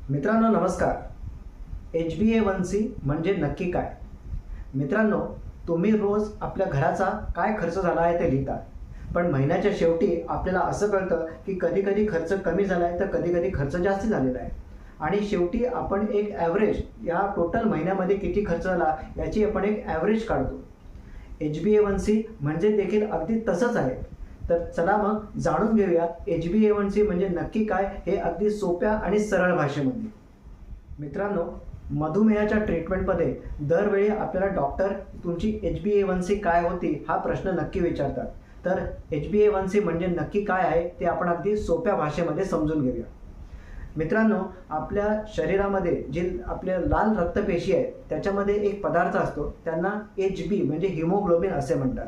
मित्रांनो नमस्कार. HbA1c म्हणजे नक्की काय? मित्रांनो, तुम्ही रोज आपल्या घराचा काय खर्च झाला आहे ते लिहिता, पण महिन्याच्या शेवटी आपल्याला असं कळतं की कधी कधी खर्च कमी झाला आहे तर कधी कधी खर्च जास्त झालेला आहे. आणि शेवटी आपण एक ॲव्हरेज या टोटल महिन्यामध्ये किती खर्च झाला याची आपण एक ॲव्हरेज काढतो. HbA1c म्हणजे देखील अगदी तसंच आहे. तर चला मग जाणून घेऊया HbA1c म्हणजे नक्की काय हे अगदी सोप्या आणि सरळ भाषेमध्ये. मित्रांनो, मधुमेहाच्या ट्रीटमेंटमध्ये दरवेळी आपल्याला डॉक्टर तुमची HbA1c काय होती हा प्रश्न नक्की विचारतात. तर HbA1c म्हणजे नक्की काय आहे ते आपण अगदी सोप्या भाषेमध्ये समजून घेऊया. मित्रांनो, आपल्या शरीरामध्ये जे आपल्या लाल रक्तपेशी आहेत त्याच्यामध्ये एक पदार्थ असतो, त्यांना HB म्हणजे हिमोग्लोबिन असे म्हणतात.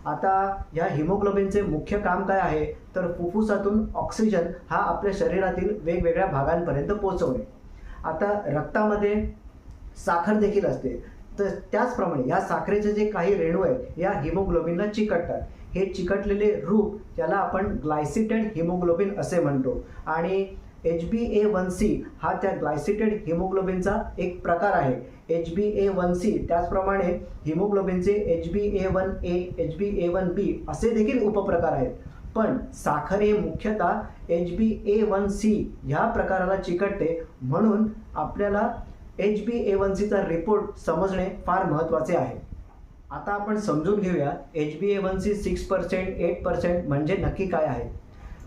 आता या हिमोग्लोबिनचे मुख्य काम काय आहे तर फुफ्फुसातून ऑक्सिजन हा आपल्या शरीरातील वेगवेगळ्या भागांपर्यंत पोहोचवणे. आता रक्तामध्ये साखर देखील असते, तर त्याचप्रमाणे या साखरेचे जे काही रेणू आहेत या हिमोग्लोबिनला चिकटतात. हे चिकटलेले रूप त्याला आपण ग्लायसिटेड हिमोग्लोबिन असे म्हणतो. आणि HbA1c हा त्या ग्लायसिटेड हिमोग्लोबिनचा एक प्रकार आहे. HbA1c त्याचप्रमाणे हिमोग्लोबिनचे HbA1a, HbA1b असे देखील उपप्रकार आहेत. पण साखर हे मुख्यतः HbA1c ह्या प्रकाराला चिकटते, म्हणून आपल्याला HbA1cचा रिपोर्ट समजणे फार महत्त्वाचे आहे. आता आपण समजून घेऊया HbA1c 6%, 8% म्हणजे नक्की काय आहे.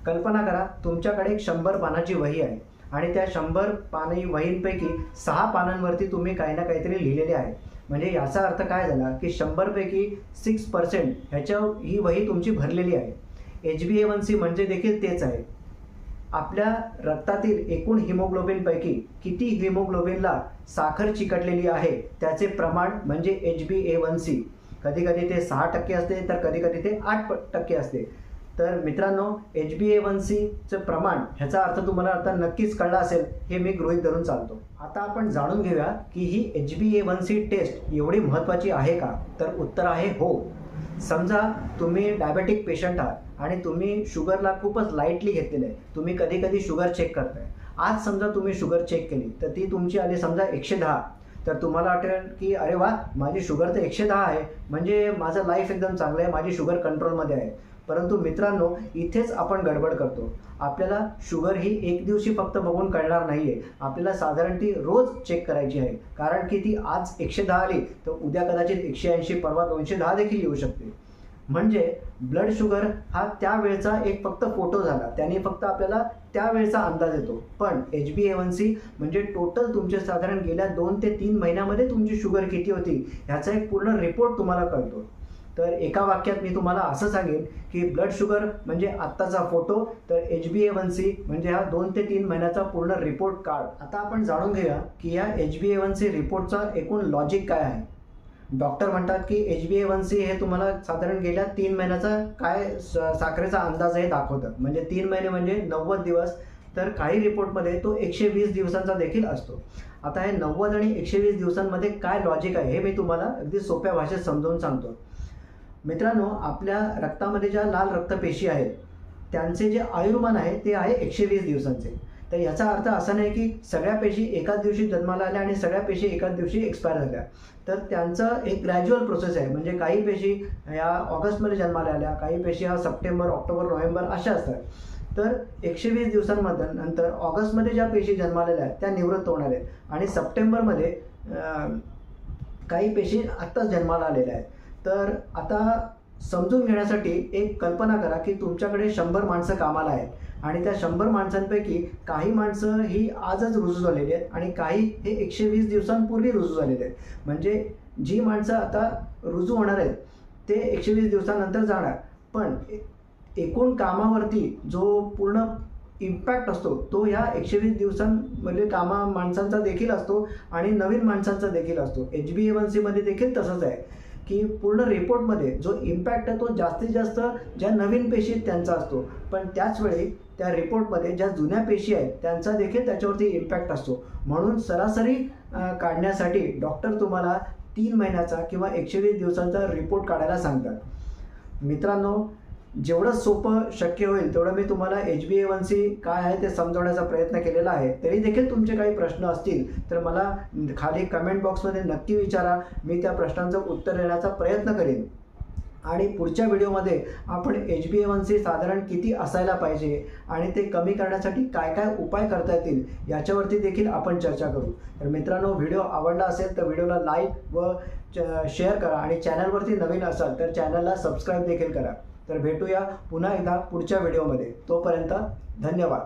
कल्पना करा, तुमच्याकडे एक 100 पानाची वही आहे आणि त्या 100 पानी वहींपैकी 6 पानांवरती तुम्ही काही ना काहीतरी लिहिलेले आहे. म्हणजे याचा अर्थ काय झाला की 100 पैकी 6% ह्याच्या ही वही तुमची भरलेली आहे. HbA1c म्हणजे देखील तेच आहे. आपल्या रक्तातील एकूण हिमोग्लोबिनपैकी किती हिमोग्लोबिनला साखर चिकटलेली आहे त्याचे प्रमाण म्हणजे HbA1c. कधी कधी ते 6% असते तर कधी कधी ते 8% असते. तर मित्रांनो, HbA1cचं प्रमाण ह्याचा अर्थ तुम्हाला आता नक्कीच कळला असेल हे मी गृहीत धरून चालतो. आता आपण जाणून घेऊया की ही HbA1c टेस्ट एवढी महत्त्वाची आहे का? तर उत्तर आहे हो. समजा तुम्ही डायबेटिक पेशंट आहात आणि तुम्ही शुगरला खूपच लाईटली घेतलेलं आहे. तुम्ही कधी कधी शुगर चेक करताय. आज समजा तुम्ही शुगर चेक केली तर ती तुमची आली समजा 110. तर तुम्हाला वाटेल की अरे वा, माझी शुगर तर 110 आहे, म्हणजे माझं लाईफ एकदम चांगलं आहे, माझी शुगर कंट्रोलमध्ये आहे. परंतु मित्रांनो, इथेच आपण गडबड करतो. आपल्याला शुगर ही एक दिवशी फक्त बघून कळणार नाही आहे. आपल्याला साधारण ती रोज चेक करायची आहे, कारण की ती आज 110 आली तर उद्या कदाचित 180, परवा 210 देखील येऊ शकते. म्हणजे ब्लड शुगर हा त्यावेळचा एक फक्त फोटो झाला, त्याने फक्त आपल्याला त्यावेळचा अंदाज येतो. पण HbA1c म्हणजे टोटल तुमचे साधारण गेल्या 2 ते 3 महिन्यामध्ये तुमची शुगर किती होती ह्याचा एक पूर्ण रिपोर्ट तुम्हाला कळतो. तर एका वाक्यात मी तुम्हाला असं सांगेन की ब्लड शुगर म्हणजे आत्ताचा फोटो, तर HbA1c म्हणजे हा 2 ते 3 महिन्याचा पूर्ण रिपोर्ट कार्ड. आता आपण जाणून घेऊया की या HbA1c रिपोर्टचा एकूण लॉजिक काय आहे. डॉक्टर म्हणतात की HbA1c हे तुम्हाला साधारण गेल्या 3 महिन्याचा काय साखरेचा अंदाज हे दाखवतं. म्हणजे 3 महिने म्हणजे 90 दिवस. तर काही रिपोर्टमध्ये तो 120 दिवसांचा देखील असतो. आता हे 90 आणि 120 दिवसांमध्ये काय लॉजिक आहे हे मी तुम्हाला अगदी सोप्या भाषेत समजावून सांगतो. मित्रांनो, आपल्या रक्तामध्ये ज्या लाल रक्तपेशी आहेत त्यांचे जे आयुर्मान आहे ते आहे 120 दिवसांचे. तर याचा अर्थ असा नाही की सगळ्या पेशी एकाच दिवशी जन्माला आल्या आणि सगळ्या पेशी एकाच दिवशी एक्सपायर झाल्या. तर त्यांचं एक ग्रॅज्युअल प्रोसेस आहे. म्हणजे काही पेशी ह्या ऑगस्टमध्ये जन्माला आल्या, काही पेशी ह्या सप्टेंबर, ऑक्टोबर, नोव्हेंबर अशा असतात. तर 120 दिवसांमध्ये नंतर ऑगस्टमध्ये ज्या पेशी जन्मालेल्या आहेत त्या निवृत्त होणार आहेत आणि सप्टेंबरमध्ये काही पेशी आत्ताच जन्माला आलेल्या आहेत. तर आता समजून घेण्यासाठी एक कल्पना करा की तुमच्याकडे 100 माणसं कामाला आहेत आणि त्या 100 माणसांपैकी काही माणसं ही आजच रुजू झालेली आहेत आणि काही हे 120 दिवसांपूर्वी रुजू झालेले आहेत. म्हणजे जी माणसं आता रुजू होणार आहेत ते 120 दिवसानंतर जाणार. पण एकूण कामावरती जो पूर्ण इम्पॅक्ट असतो तो ह्या 120 दिवसांमध्ये माणसांचा देखील असतो आणि नवीन माणसांचा देखील असतो. HbA1c मध्ये देखील तसंच आहे की पूर्ण रिपोर्टमध्ये जो इम्पॅक्ट आहे तो जास्तीत जास्त ज्या नवीन पेशी आहेत त्यांचा असतो. पण त्याचवेळी त्या रिपोर्टमध्ये ज्या जुन्या पेशी आहेत त्यांचा देखील त्याच्यावरती इम्पॅक्ट असतो. म्हणून सरासरी काढण्यासाठी डॉक्टर तुम्हाला 3 महिन्याचा किंवा 120 दिवसांचा रिपोर्ट काढायला सांगतात. मित्रांनो, जेवढं सोपं शक्य होईल तेवढं मी तुम्हाला HbA1c काय आहे ते समजवण्याचा प्रयत्न केलेला आहे. तरी देखील तुमचे काही प्रश्न असतील तर मला खाली कमेंट बॉक्समध्ये नक्की विचारा. मी त्या प्रश्नांचं उत्तर देण्याचा प्रयत्न करेन. आणि पुढच्या व्हिडिओमध्ये आपण HbA1c साधारण किती असायला पाहिजे आणि ते कमी करण्यासाठी काय काय उपाय करता येतील याच्यावरती देखील आपण चर्चा करू. तर मित्रांनो, व्हिडिओ आवडला असेल तर व्हिडिओला लाईक व शेअर करा आणि चॅनलवरती नवीन असाल तर चॅनलला सबस्क्राईब देखील करा. तर भेटूया पुन्हा एकदा पुढच्या व्हिडिओमध्ये. तोपर्यंत धन्यवाद.